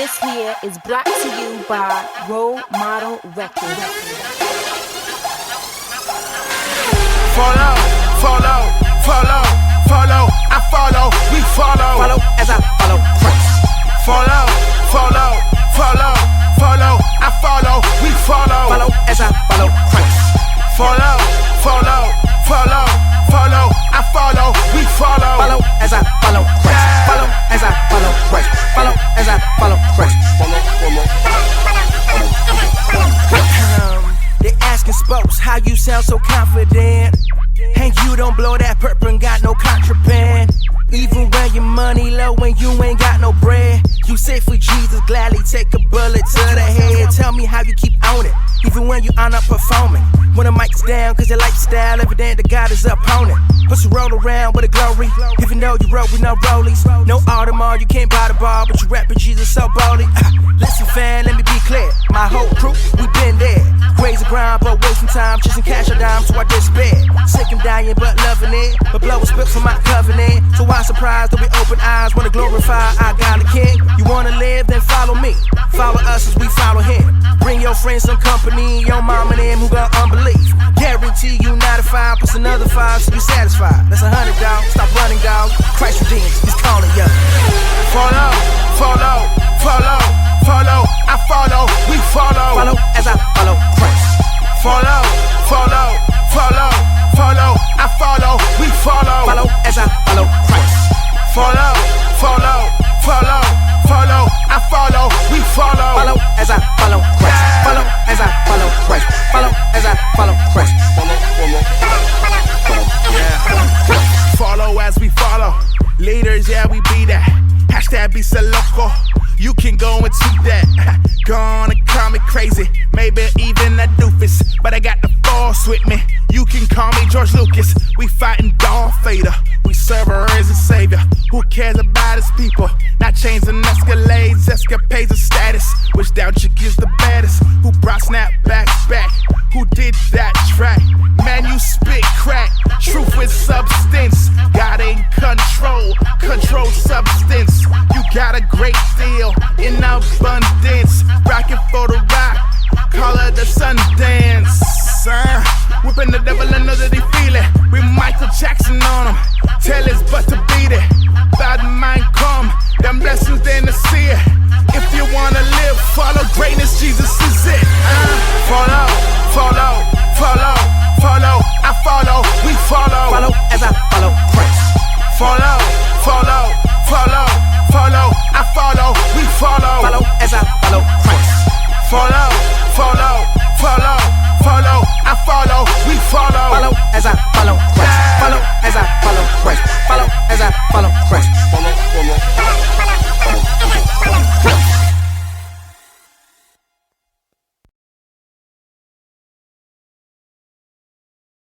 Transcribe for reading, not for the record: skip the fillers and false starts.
This here is brought to you by Role Model Records. Follow, follow, follow, follow, I follow, we follow. Follow as I follow Christ. Follow, follow, follow, follow, I follow, we follow. Follow as I follow Christ. Follow, follow, follow, follow, I follow, we follow. Follow as I follow Christ. Follow as I follow Christ. Follow as I follow Christ. They asking spokes how you sound so confident, and you don't blow that purple and got no contraband. Even when your money low and you ain't got no bread, you say for Jesus gladly take a bullet to the head. Tell me how you keep on it, even when you are not performing. When the mic's down, cause your lifestyle evident that God is opponent. Plus you roll around with a glory, even though you roll with no rollies. No Audemars, you can't buy the bar, but you rapping Jesus so boldly. Listen fan, let me be clear, my whole crew, we been there. Crazy grind, but wasting time, chasing cash or dime, so I despair. Sick and dying, but loving it, but blow a spit from my covenant. So why surprised that we open eyes, wanna glorify our God the King? You wanna live, then follow me. Follow us as we follow him. Bring your friends some company, your mom and them who got unbelief. Guarantee you 95 plus another 5 so you satisfied. That's 100, dog. Stop running, dog. Christ redeems, he's calling you. Follow, follow, follow, follow, I follow, we follow. Follow as I follow Christ. Follow, follow, follow, follow, I follow, we follow. Follow as I follow Christ. Follow, follow, follow, follow, I follow, we follow. Follow as I follow Christ. Follow as I follow Christ. Follow as I follow Christ. Yeah. Follow as we follow. Leaders, yeah, we be that. Hashtag be so loco. You can go and tweet that. Gonna call me crazy, maybe even a doofus, but I got the force with me. You can call me George Lucas. We fighting Darth Vader. We serve her as a savior. Who cares about his people? Not chains and escalades, escapades of status. Which down chick is the baddest? Who brought snapbacks back? Who did that track? Man, you spit crack. Truth with substance. God in control. Control substance. You got a great deal in abundance. Rockin' for the rock. Call her the Sundance. Whipping the devil, I know that he feel it. With Michael Jackson on him. Tell his butt to beat it. Bad mind come. Them blessings then to see it. If you wanna live, follow greatness, Jesus is it. Follow, follow, follow, follow, I follow, we follow. Follow as I follow Christ. Follow, follow, follow, follow, I follow, we follow. Follow as I